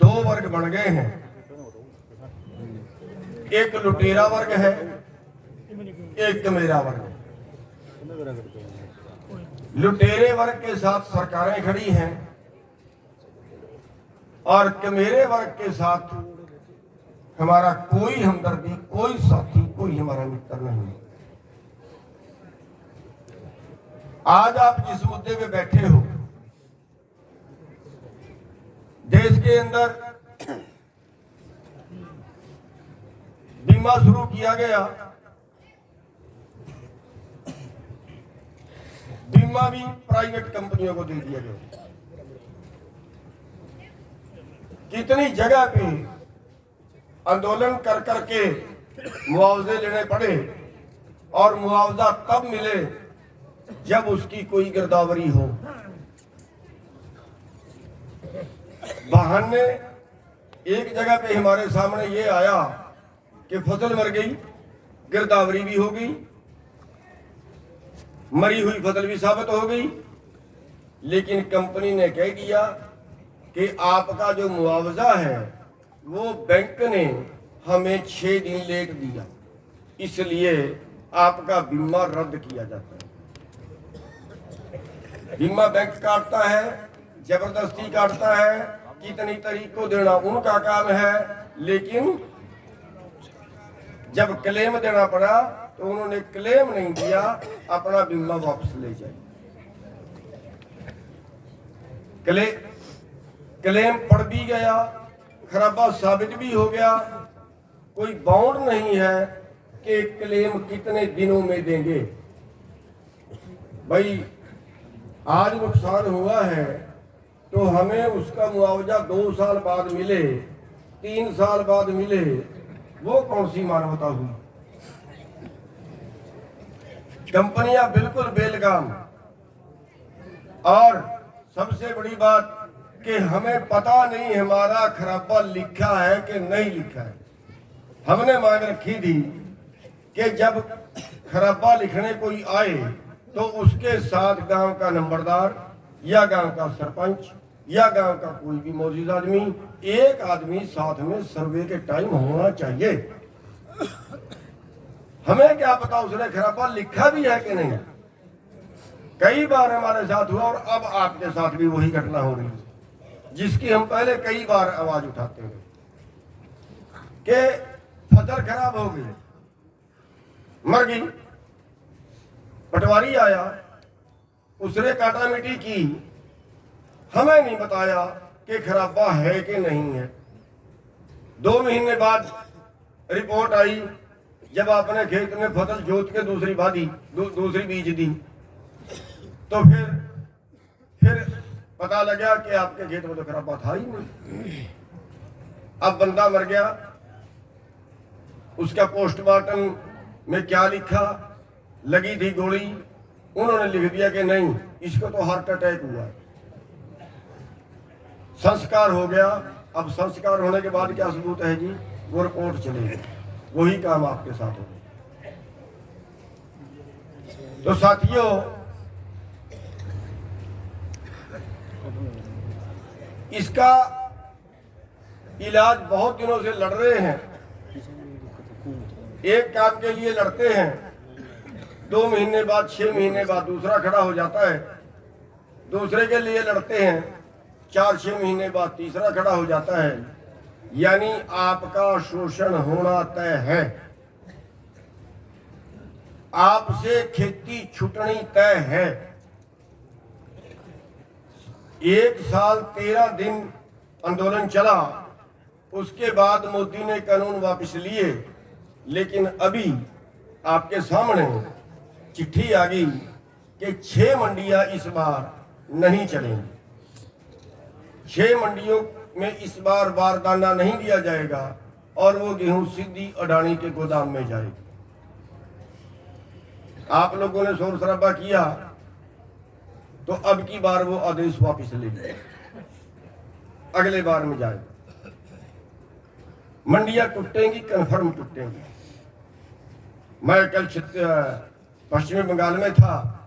दो वर्ग बन गए हैं। एक लुटेरा वर्ग है, एक कमेरा वर्ग है। लुटेरे वर्ग के साथ सरकारें खड़ी हैं और कमेरे वर्ग के साथ हमारा कोई हमदर्दी, कोई साथी, कोई हमारा मित्र नहीं। आज आप जिस मुद्दे पे बैठे हो, देश के अंदर बीमा शुरू किया गया। बीमा भी प्राइवेट कंपनियों को दे दिया गया। कितनी जगह पे आंदोलन कर करके मुआवजे लेने पड़े और मुआवजा तब मिले जब उसकी कोई गिरदावरी हो। बहाने एक जगह पे हमारे सामने ये आया कि फसल मर गई, गिरदावरी भी हो गई, मरी हुई फसल भी साबित हो गई, लेकिन कंपनी ने कह दिया कि आपका जो मुआवजा है वो बैंक ने हमें 6 दिन लेट दिया, इसलिए आपका बीमा रद्द किया जाता है। बीमा बैंक काटता है, जबरदस्ती काटता है, कितनी तारीख को देना उनका काम है, लेकिन जब क्लेम देना पड़ा तो उन्होंने क्लेम नहीं दिया, अपना बीमा वापस ले जाए। क्लेम पड़ भी गया, खराबा साबित भी हो गया, कोई बाउंड नहीं है कि क्लेम कितने दिनों में देंगे। भाई आज नुकसान हुआ है तो हमें उसका मुआवजा 2 साल बाद मिले, 3 साल बाद मिले, वो कौन सी मानवता हुई। कंपनियां बिल्कुल बेलगाम। और सबसे बड़ी बात कि हमें पता नहीं हमारा खराबा लिखा है कि नहीं लिखा है। हमने मांग रखी थी कि जब खराबा लिखने कोई आए तो उसके साथ गांव का नंबरदार या गांव का सरपंच या गांव का कोई भी मौजूद आदमी, एक आदमी साथ में सर्वे के टाइम होना चाहिए। हमें क्या पता उसने खराबा लिखा भी है कि नहीं। कई बार हमारे साथ हुआ और अब आपके साथ भी वही घटना हो रही है जिसकी हम पहले कई बार आवाज उठाते हैं कि फसल खराब हो गई, मर गई, पटवारी आया, उसने काटा मिट्टी की, हमें नहीं बताया कि खराबा है कि नहीं है। 2 महीने बाद रिपोर्ट आई, जब आपने खेत में फसल जोत के दूसरी बीज दी तो फिर पता लगा कि आपके खेत में तो खराबा था ही नहीं। अब बंदा मर गया, उसका पोस्टमार्टम में क्या लिखा, लगी थी गोली, उन्होंने लिख दिया कि नहीं इसको तो हार्ट अटैक हुआ। संस्कार हो गया। अब संस्कार होने के बाद क्या सबूत है जी, वो रिपोर्ट चलेगी, वही काम आपके साथ हो। तो साथियों, इसका इलाज बहुत दिनों से लड़ रहे हैं। एक काम के लिए लड़ते हैं, 2 महीने बाद 6 महीने बाद दूसरा खड़ा हो जाता है, दूसरे के लिए लड़ते हैं, 4-6 महीने बाद तीसरा खड़ा हो जाता है। यानी आपका शोषण होना तय है, आपसे खेती छुटनी तय है। 1 साल 13 दिन आंदोलन चला, उसके बाद मोदी ने कानून वापस लिए, लेकिन अभी आपके सामने चिट्ठी आ गई कि 6 मंडियां इस बार नहीं चलेंगी। 6 मंडियों में इस बार बारदाना नहीं दिया जाएगा और वो गेहूं सीधी अडानी के गोदाम में जाएगी। आप लोगों ने शोर शराबा किया तो अब की बार वो आदेश वापस ले लिया, अगले बार में जाएगा। मंडियां टूटेंगी, कन्फर्म टूटेंगी। मैं कल पश्चिमी बंगाल में था,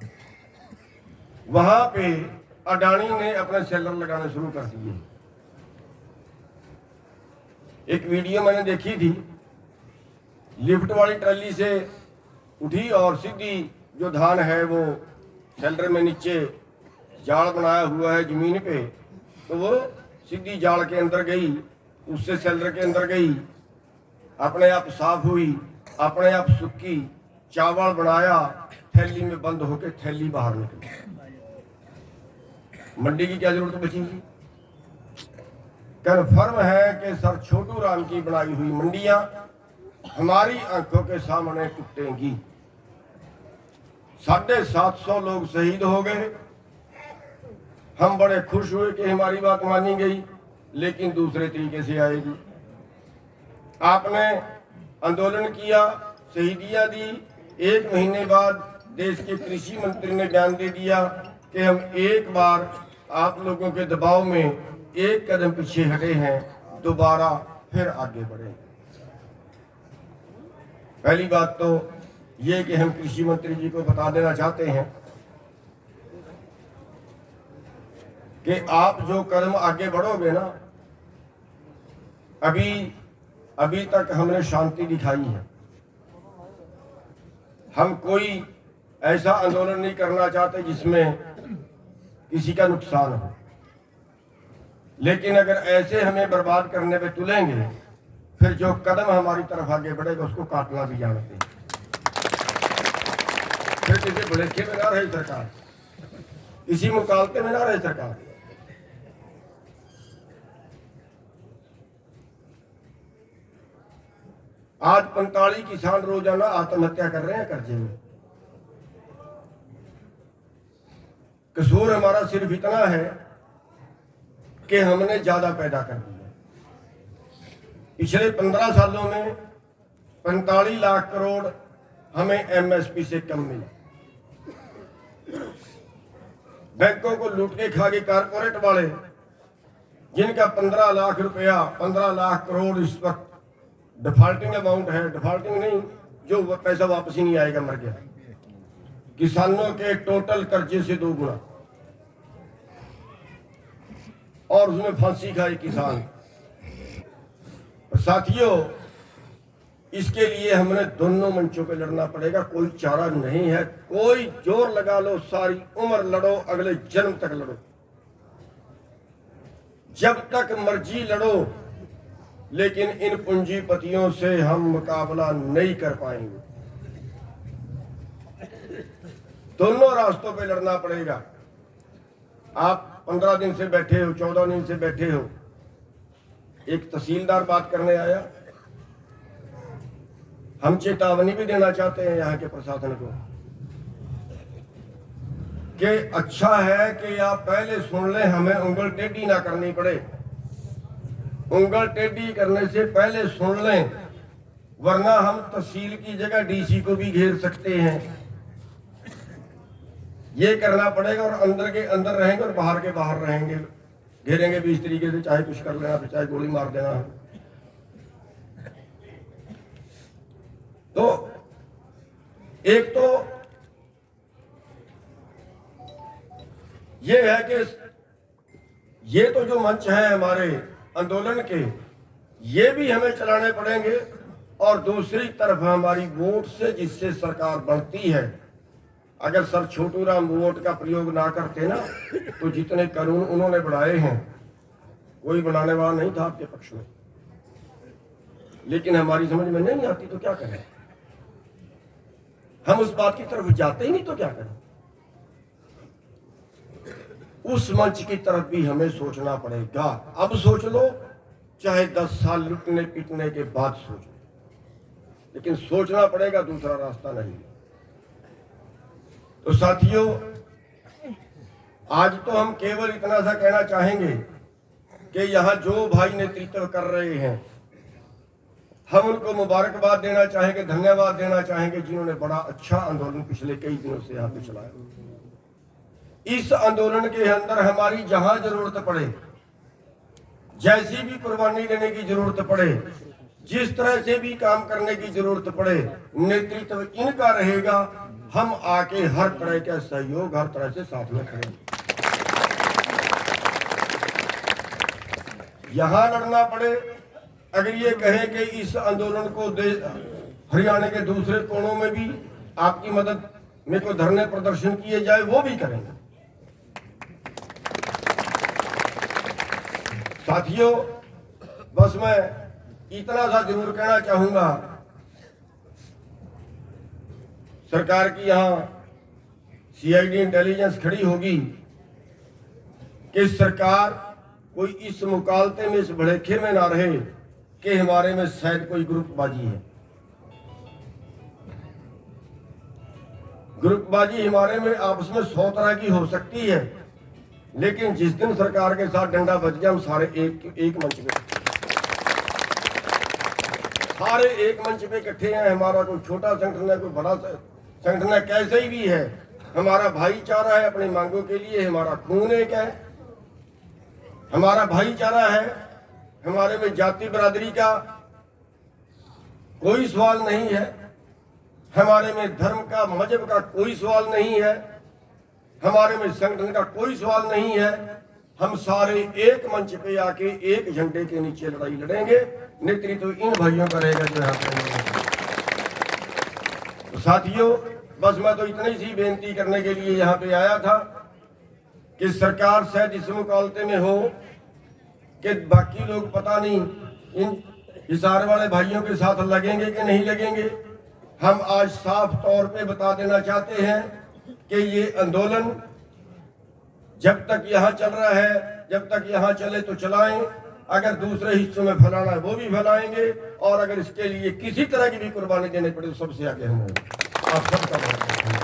वहां पे अडानी ने अपने सेलर लगाने शुरू कर दिए। एक वीडियो मैंने देखी थी, लिफ्ट वाली ट्रॉली से उठी और सीधी जो धान है वो सेल्डर में नीचे जाल बनाया हुआ है जमीन पे, तो वो सीधी जाल के अंदर गई, उससे सेल्डर के अंदर गई, अपने आप साफ हुई, अपने आप सूखी, चावल बनाया, थैली में बंद होकर थैली बाहर निकली। मंडी की क्या जरूरत बचेगी? कन्फर्म है कि सर छोटू राम की बनाई हुई मंडियां हमारी आंखों के सामने टूटेंगी। 750 लोग शहीद हो गए। हम बड़े खुश हुए कि हमारी बात मानी गई, लेकिन दूसरे तरीके से आएगी। आपने आंदोलन किया, शहीदियां दी, 1 महीने बाद देश के कृषि मंत्री ने बयान दे दिया कि हम एक बार आप लोगों के दबाव में एक कदम पीछे हटे हैं, दोबारा फिर आगे बढ़े। पहली बात तो ये कि हम कृषि मंत्री जी को बता देना चाहते हैं कि आप जो कदम आगे बढ़ोगे ना, अभी तक हमने शांति दिखाई है। हम कोई ऐसा आंदोलन नहीं करना चाहते जिसमें किसी का नुकसान हो, लेकिन अगर ऐसे हमें बर्बाद करने पे तुलेंगे, फिर जो कदम हमारी तरफ आगे बढ़ेगा उसको काटना भी जानते हैं। फिर किसी भुलेखे में ना रहे सरकार, किसी मुकाबले में ना रहे सरकार। आज 45 किसान रोजाना आत्महत्या कर रहे हैं कर्जे में। कसूर हमारा सिर्फ इतना है कि हमने ज्यादा पैदा कर दिया। पिछले 15 सालों में 45 लाख करोड़ हमें एमएसपी से कम मिला। बैंकों को लूट के खा गए कारपोरेट वाले, जिनका 15 लाख रुपया, 15 लाख करोड़ इस वक्त डिफॉल्टिंग अमाउंट है। डिफॉल्टिंग नहीं, जो पैसा वापस ही नहीं आएगा, मर गया। किसानों के टोटल कर्जे से 2 गुना, और उसमें फांसी खाई किसान। साथियों, इसके लिए हमने दोनों मंचों पे लड़ना पड़ेगा, कोई चारा नहीं है। कोई जोर लगा लो, सारी उम्र लड़ो, अगले जन्म तक लड़ो, जब तक मर्जी लड़ो, लेकिन इन पूंजीपतियों से हम मुकाबला नहीं कर पाएंगे। दोनों रास्तों पे लड़ना पड़ेगा। आप 15 दिन से बैठे हो, 14 दिन से बैठे हो। एक तहसीलदार बात करने आया, हम चेतावनी भी देना चाहते हैं यहाँ के प्रशासन को कि अच्छा है कि आप पहले सुन लें, हमें उंगल टेढ़ी ना करनी पड़े। उंगल टेढ़ी करने से पहले सुन लें, वरना हम तहसील की जगह डीसी को भी घेर सकते हैं। ये करना पड़ेगा, और अंदर के अंदर रहेंगे और बाहर के बाहर रहेंगे। घेरेंगे भी इस तरीके से, चाहे कुछ कर लेना, चाहे गोली मार देना। तो एक तो ये है कि ये तो जो मंच है हमारे आंदोलन के, ये भी हमें चलाने पड़ेंगे। और दूसरी तरफ हमारी वोट से जिससे सरकार बनती है, अगर सर छोटू राम वोट का प्रयोग ना करते ना, तो जितने कानून उन्होंने बनाए हैं कोई बनाने वाला नहीं था आपके पक्ष में। लेकिन हमारी समझ में नहीं आती तो क्या करें, हम उस बात की तरफ जाते ही नहीं तो क्या करें। उस मंच की तरफ भी हमें सोचना पड़ेगा। अब सोच लो, चाहे 10 साल लुटने पीटने के बाद सोच लो, लेकिन सोचना पड़ेगा, दूसरा रास्ता नहीं। तो साथियों, आज तो हम केवल इतना सा कहना चाहेंगे कि यहाँ जो भाई नेतृत्व कर रहे हैं, हम उनको मुबारकबाद देना चाहेंगे, धन्यवाद देना चाहेंगे, जिन्होंने बड़ा अच्छा आंदोलन पिछले कई दिनों से यहाँ पे चलाया। इस आंदोलन के अंदर हमारी जहां जरूरत पड़े, जैसी भी कुर्बानी देने की जरूरत पड़े, जिस तरह से भी काम करने की जरूरत पड़े, नेतृत्व इनका रहेगा। हम आके हर तरह का सहयोग, हर तरह से साथ में खड़े। यहां लड़ना पड़े, अगर ये कहें कि इस आंदोलन को हरियाणा के दूसरे कोनों में भी आपकी मदद में कोई धरने प्रदर्शन किए जाए, वो भी करेंगे। साथियों, बस मैं इतना सा जरूर कहना चाहूंगा, सरकार की यहां सीआईडी इंटेलिजेंस खड़ी होगी कि सरकार कोई इस मुकालते में, इस भड़ेखे में ना रहे कि हमारे में शायद कोई ग्रुपबाजी है। ग्रुपबाजी हमारे में आपस में 100 तरह की हो सकती है, लेकिन जिस दिन सरकार के साथ डंडा बज गया, हम सारे एक मंच पे, सारे एक मंच पे इकट्ठे हैं। हमारा कोई छोटा संगठन है, कोई बड़ा संगठन है, कैसे ही भी है, हमारा भाईचारा है। अपनी मांगों के लिए हमारा खून एक है, हमारा भाईचारा है। हमारे में जाति बरादरी का कोई सवाल नहीं है, हमारे में धर्म का, मजहब का कोई सवाल नहीं है, हमारे में संगठन का कोई सवाल नहीं है। हम सारे एक मंच पे आके एक झंडे के नीचे लड़ाई लड़ेंगे। नेतृत्व इन भाइयों का रहेगा जो यहाँ पे। तो साथियों, बस मैं तो इतनी सी बेनती करने के लिए यहाँ पे आया था कि सरकार शायद इस मुकालते में हो कि बाकी लोग पता नहीं इन हिसार वाले भाइयों के साथ लगेंगे कि नहीं लगेंगे। हम आज साफ तौर पे बता देना चाहते हैं कि ये आंदोलन जब तक यहाँ चल रहा है, जब तक यहाँ चले तो चलाएं, अगर दूसरे हिस्सों में फैलाना है वो भी फैलाएंगे, और अगर इसके लिए किसी तरह की भी कुर्बानी देनी पड़े तो सबसे आगे हम आप सबका